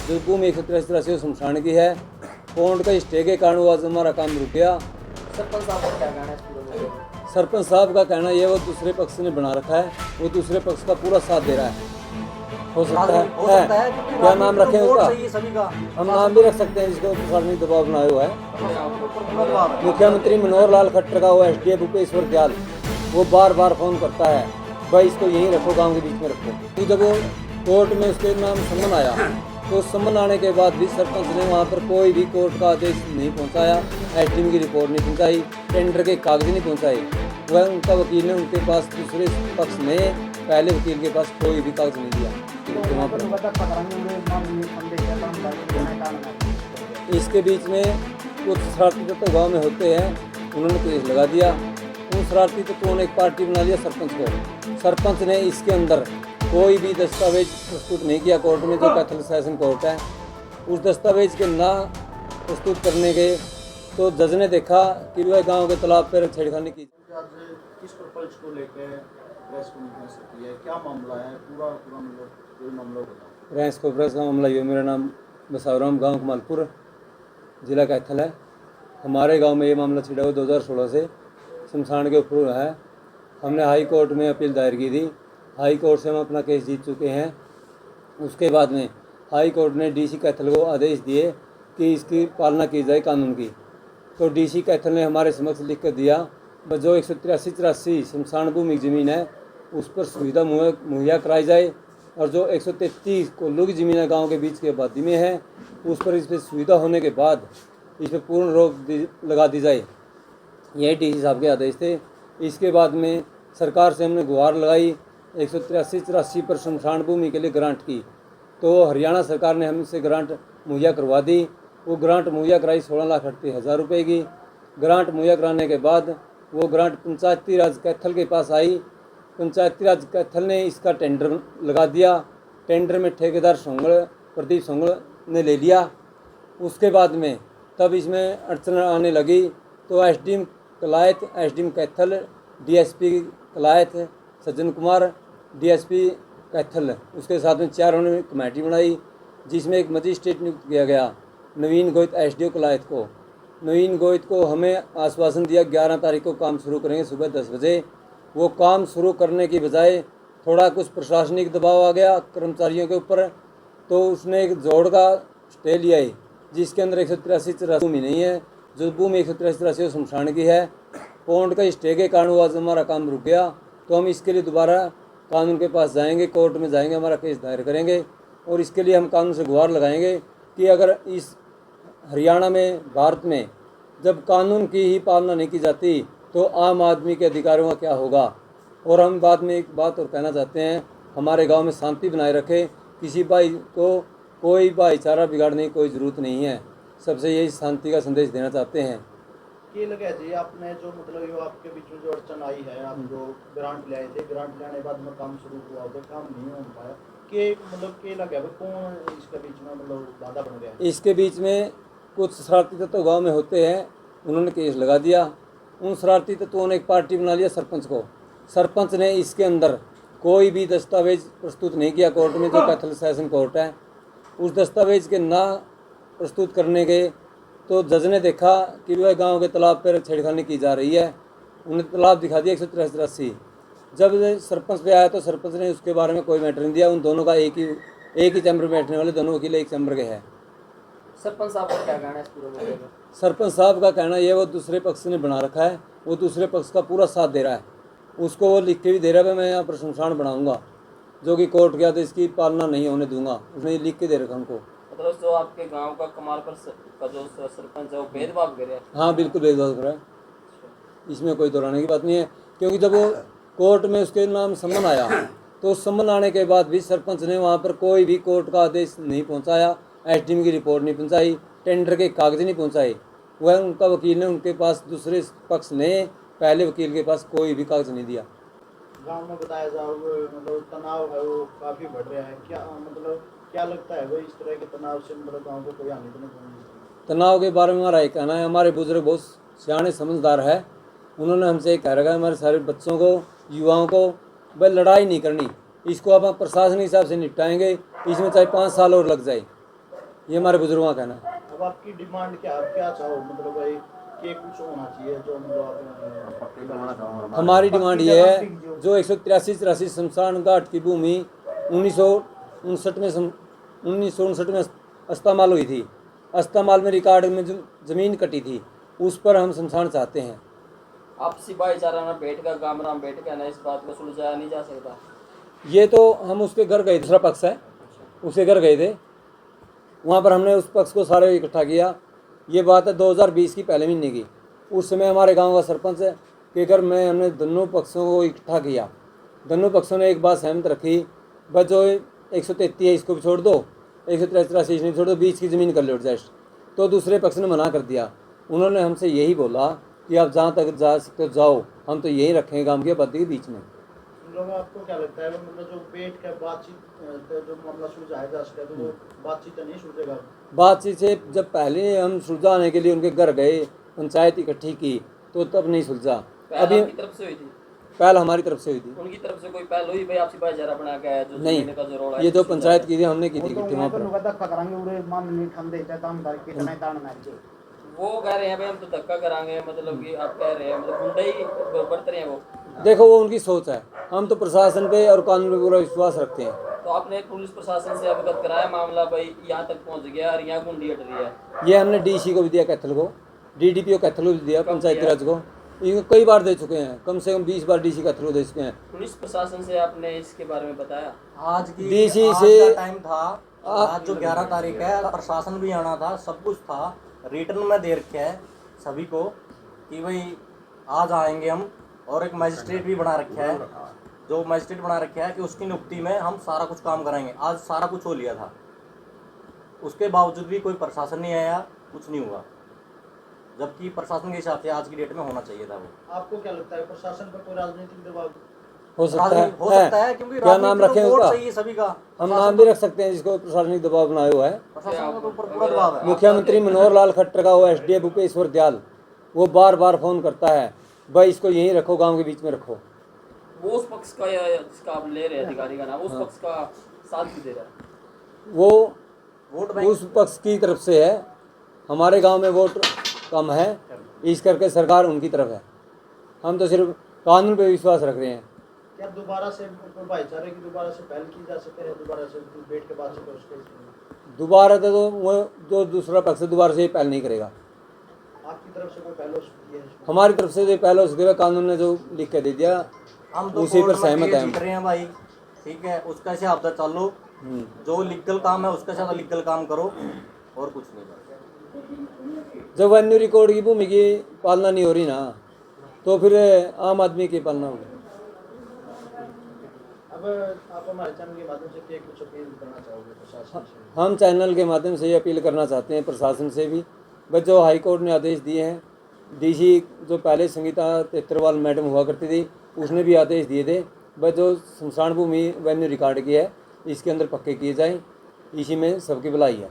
जो भूमि 183 शमशान की है, कोर्ट का स्टे के कारण वो आज हमारा काम रुक गया। सरपंच साहब का क्या कहना है इस पूरे मुद्दे में? सरपंच साहब का कहना ये वो दूसरे पक्ष ने बना रखा है, वो दूसरे पक्ष का पूरा साथ दे रहा है। हो सकता है क्या नाम रखें उसका? सभी का हम नाम भी रख सकते हैं जिसको प्रशासनिक दबाव बनाया हुआ है। मुख्यमंत्री मनोहर लाल खट्टर का वो एसडीएम भूपेश्वर दयाल, वो बार बार फोन करता है, भाई इसको यहीं रखो, गांव के बीच में रखो। तो जब वो कोर्ट में उसके नाम सम्मन आया, तो सम्मन आने के बाद भी सरपंच ने वहाँ पर कोई भी कोर्ट का आदेश नहीं पहुँचाया, एसडीएम की रिपोर्ट नहीं पहुँचाई, टेंडर के कागज नहीं पहुँचाए। वह उनका वकील ने उनके पास, दूसरे पक्ष ने पहले वकील के पास कोई भी कागज नहीं दिया। वहाँ पर इसके बीच में कुछ शरारती तत्व गाँव में होते हैं, उन्होंने केस लगा दिया। उन शरारती तत्वों ने एक पार्टी बना लिया सरपंच को। सरपंच ने इसके अंदर कोई भी दस्तावेज प्रस्तुत नहीं किया कोर्ट में, जो कैथल सेशन कोर्ट है। उस दस्तावेज के ना प्रस्तुत करने के तो जज ने देखा कि वह गांव के तालाब पर छेड़खानी की। किस प्रपंच को लेकर प्रेस कॉन्फ्रेंस की है, क्या मामला है, पूरा मतलब कोई मामला होगा? प्रेस कॉन्फ्रेंस का मामला ये, मेरा नाम बसावराम, गाँव कमालपुर, जिला कैथल है। हमारे गाँव में ये मामला छिड़ा हुआ 2016 से शमशान के ऊपर है। हमने हाई कोर्ट में अपील दायर की थी, हाई कोर्ट से हम अपना केस जीत चुके हैं। उसके बाद में हाई कोर्ट ने डीसी कैथल को आदेश दिए कि इसकी पालना की जाए कानून की। तो डीसी कैथल ने हमारे समक्ष लिख कर दिया, जो 183-84 शमशान भूमि ज़मीन है उस पर सुविधा मुहैया कराई जाए, और जो 133 कोल्लू की ज़मीन है गाँव के बीच की आबादी में है, उस पर इस पर सुविधा होने के बाद इस पर पूर्ण रोक लगा दी जाए। यही डीसी साहब के आदेश थे। इसके बाद में सरकार से हमने गुहार लगाई 183-84 पर शमशान भूमि के लिए ग्रांट की, तो हरियाणा सरकार ने हमसे ग्रांट मुहैया करवा दी। वो ग्रांट मुहैया कराई 16,38,000 रुपये की। ग्रांट मुहैया कराने के बाद वो ग्रांट पंचायती राज कैथल के पास आई। पंचायती राज कैथल ने इसका टेंडर लगा दिया। टेंडर में ठेकेदार सोंगल, प्रदीप सोंगल ने ले लिया। उसके बाद में तब इसमें अड़चन आने लगी, तो SDM Kalayat, SDM Kaithal, DSP Kalayat Sajjan Kumar, DSP Kaithal, उसके साथ में 4 ने कमेटी बनाई, जिसमें एक मजिस्ट्रेट नियुक्त किया गया, नवीन गोहित एसडीओ कलायत को। नवीन गोहित को हमें आश्वासन दिया 11 तारीख को काम शुरू करेंगे सुबह 10 बजे। वो काम शुरू करने की बजाय थोड़ा कुछ प्रशासनिक दबाव आ गया कर्मचारियों के ऊपर, तो उसने एक जोड़ का स्टे लिया है, जिसके अंदर 183-84 भूमि नहीं है, जो भूमि 183-84 शमशान की है। कोर्ट का स्टे के कारण वो आज हमारा काम रुक गया। तो हम इसके लिए दोबारा कानून के पास जाएंगे, कोर्ट में जाएंगे, हमारा केस दायर करेंगे, और इसके लिए हम कानून से गुहार लगाएंगे कि अगर इस हरियाणा में, भारत में जब कानून की ही पालना नहीं की जाती, तो आम आदमी के अधिकारों का क्या होगा। और हम बाद में एक बात और कहना चाहते हैं, हमारे गांव में शांति बनाए रखे, किसी भाई को कोई भाईचारा बिगाड़ने की कोई ज़रूरत नहीं है। सबसे यही शांति का संदेश देना चाहते हैं। ये लगा जी आपने जो मतलब ये आपके बीच में जो अड़चन आई है, आप जो ग्रांट ले आए थे, ग्रांट लेने के बाद में काम शुरू हुआ होगा, काम नहीं हो पाया, कि मतलब के लगा कौन इसके बीच में मतलब बाधा बन गया? इसके बीच में कुछ शरारती तत्व गाँव में होते हैं, उन्होंने केस लगा दिया। उन शरारती तत्वों ने एक पार्टी बना लिया सरपंच को। सरपंच ने इसके अंदर कोई भी दस्तावेज प्रस्तुत नहीं किया कोर्ट में, जो कैथल सेशन कोर्ट है। उस दस्तावेज के ना प्रस्तुत करने के तो जज ने देखा कि वह गांव के तालाब पर छेड़खानी की जा रही है, उन्हें तालाब दिखा दिया 183-84। जब सरपंच पे आया तो सरपंच ने उसके बारे में कोई मैटर नहीं दिया। उन दोनों का एक ही चैम्बर में बैठने वाले दोनों वकील एक चैम्बर के हैं। सरपंच साहब का क्या कहना है इस पूरे मुद्दे में? सरपंच साहब का कहना ये, वो दूसरे पक्ष ने बना रखा है, वो दूसरे पक्ष का पूरा साथ दे रहा है। उसको वो लिख के भी दे रहा है, मैं यहाँ पर शमशान बनाऊँगा, जो कि कोर्ट के आदेश की पालना नहीं होने दूंगा, उसने लिख के दे रखा हमको। मतलब जो आपके गांव का कमालपुर का जो सरपंच है वो भेदभाव कर रहा है? हाँ बिल्कुल भेदभाव कर रहा है, इसमें कोई दोहराने की बात नहीं है। क्योंकि जब वो कोर्ट में उसके नाम सम्मन आया, तो सम्मन आने के बाद भी सरपंच ने वहाँ पर कोई भी कोर्ट का आदेश नहीं पहुँचाया, एसडीएम की रिपोर्ट नहीं पहुँचाई, टेंडर के कागज नहीं पहुँचाए। वह उनका वकील ने, उनके पास, दूसरे पक्ष ने पहले वकील के पास कोई भी कागज नहीं दिया। गाँव में बताया जाओ मतलब तनाव है वो काफ़ी बढ़ रहा है, क्या मतलब क्या लगता है वो इस तरह के तनाव से मतलब गाँव को कोई हानि तो नहीं पहुँचेगी? तनाव के बारे में हमारा एक कहना है, हमारे बुजुर्ग बहुत सियाने समझदार है, उन्होंने हमसे एक कह रखा है, हमारे सारे बच्चों को, युवाओं को, भाई लड़ाई नहीं करनी, इसको अब हम प्रशासनिक हिसाब से निपटाएंगे, इसमें चाहे 5 साल और लग जाए। ये हमारे बुजुर्गों का कहना है। अब आपकी डिमांड क्या, आप क्या चाहो, मतलब भाई कि कुछ होना चाहिए जो मतलब आप हमारी डिमांड ये है, जो 183-84 शमशान घाट की भूमि 1959 में अस्तमाल हुई थी, अस्तमाल में रिकॉर्ड में जो ज़मीन कटी थी, उस पर हम शमशान चाहते हैं। आपसी भाईचारा में बैठ कर गामराम बैठ कर ना इस बात को सुलझाया नहीं जा सकता। ये तो हम उसके घर गए, दूसरा पक्ष है, उसके घर गए थे, वहाँ पर हमने उस पक्ष को सारे इकट्ठा किया। ये बात है 2020 की पहले महीने की। उस समय हमारे गांव का सरपंच के घर में हमने दोनों पक्षों को इकट्ठा किया। दोनों पक्षों ने एक बात सहमत रखी, बस जो 133 है इसको भी छोड़ दो, 183 इसने छोड़ दो, बीच की ज़मीन कर लो एडजस्ट। तो दूसरे पक्ष ने मना कर दिया। उन्होंने हमसे यही बोला कि आप जहाँ तक जा सकते हो जाओ, हम तो यहीं रखेंगे गांव की आबादी के बीच में। लोग, आपको क्या लगता है मतलब जो बैठ कर बातचीत जो मामला सुलझाया जा सके, तो वो बातचीत नहीं सुलझेगा? बातचीत से जब पहले हम सुलझाने के लिए उनके घर गए, पंचायत इकट्ठी की, तो तब नहीं सुलझा। पहल आपकी तरफ से हुई थी? पहल हमारी तरफ से हुई थी। उनकी तरफ से कोई पहल हुई भाई आपसी भाईचारा बना के आया जो नहीं, जमीन का जो रोड़ा है, ये जो पंचायत की थी हमने की थी वो तो इकट्ठी वहाँ पर। वो कह रहे हैं भाई हम तो धक्का कराएंगे, मतलब कि आप कह रहे हैं मतलब गुंडा ही बरत रहे हैं वो। देखो वो उनकी सोच है, हम तो प्रशासन पे और कानून पे पूरा विश्वास रखते हैं। तो आपने पुलिस प्रशासन से अवगत कराया मामला भाई यहाँ तक पहुँच गया और यहाँ गुंडी हट रही है? ये हमने डीसी को भी दिया, कैथल को, डीडीपीओ कैथल को भी दिया, पंचायती राज को, इनको कई बार दे चुके हैं, कम से कम 20 बार डीसी कैथल को दे चुके हैं। पुलिस प्रशासन से आपने इसके बारे में बताया? आज की डीसी आज से का टाइम था, आज जो 11 तारीख है, प्रशासन भी आना था, सब कुछ था, रिटर्न में दे रखे है सभी को कि भाई आज आएंगे हम, और एक मजिस्ट्रेट भी बना रखा है, जो मजिस्ट्रेट बना रखा है कि उसकी नियुक्ति में हम सारा कुछ काम कराएंगे। आज सारा कुछ हो लिया था, उसके बावजूद भी कोई प्रशासन नहीं आया, कुछ नहीं हुआ, जबकि प्रशासन के हिसाब से आज की डेट में होना चाहिए था वो। आपको क्या लगता है प्रशासन पर कोई राजनीतिक दबाव हो सकता है, क्योंकि क्या नाम रखें वोट उसका? चाहिए सभी का। हम नाम भी रख सकते हैं जिसको प्रशासनिक दबाव बनाया हुआ है। प्रशासन के ऊपर पूरा दबाव है। मुख्यमंत्री मनोहर लाल खट्टर का वो एसडीएम भूपेश्वर दयाल, वो बार बार फोन करता है, भाई इसको यहीं रखो, गांव के बीच में रखो। वो उस पक्ष का या जिसका आप ले रहे हैं अधिकारी का नाम, उस पक्ष का साथ भी दे रहा है? वो वोट बैंक उस पक्ष की तरफ से है, हमारे गांव में वोट कम है, इस करके सरकार उनकी तरफ है। हम तो सिर्फ कानून पे विश्वास रख रहे हैं। क्या दोबारा से भाईचारे की दोबारा से पहल की जा सके, दोबारा से बैठ के बात सके उसके? दोबारा तो वो जो दूसरा पक्ष है दोबारा से ये पहल नहीं करेगा। आपकी तरफ से कोई पहल हो सकती है इसमें? हमारी तरफ से जो पहल हो सकेगा, कानून ने जो लिख के दे दिया हम तो उसी पर कोर्ट में सहमत केस है हम। जीत रहे हैं भाई, ठीक है, उसका हिसाब से चलो, जो लीगल काम है उसका साथ लीगल काम करो, और कुछ नहीं। जब वन्य रिकॉर्ड की भूमि की पालना नहीं हो रही ना, तो फिर आम आदमी की पालना होगी। अब आप हमारे चैनल के माध्यम से क्या कुछ अपील करना चाहोगे प्रशासन से? हम चैनल के माध्यम से ये अपील करना चाहते हैं प्रशासन से भी, बस जो हाई कोर्ट ने आदेश दिए हैं, डीसी जो पहले संगीता तेतरवाल मैडम हुआ करती थी, उसने भी आदेश दिए थे, बस जो शमशान भूमि वन्य रिकॉर्ड की है इसके अंदर पक्के किए जाएं, इसी में सबकी भलाई है।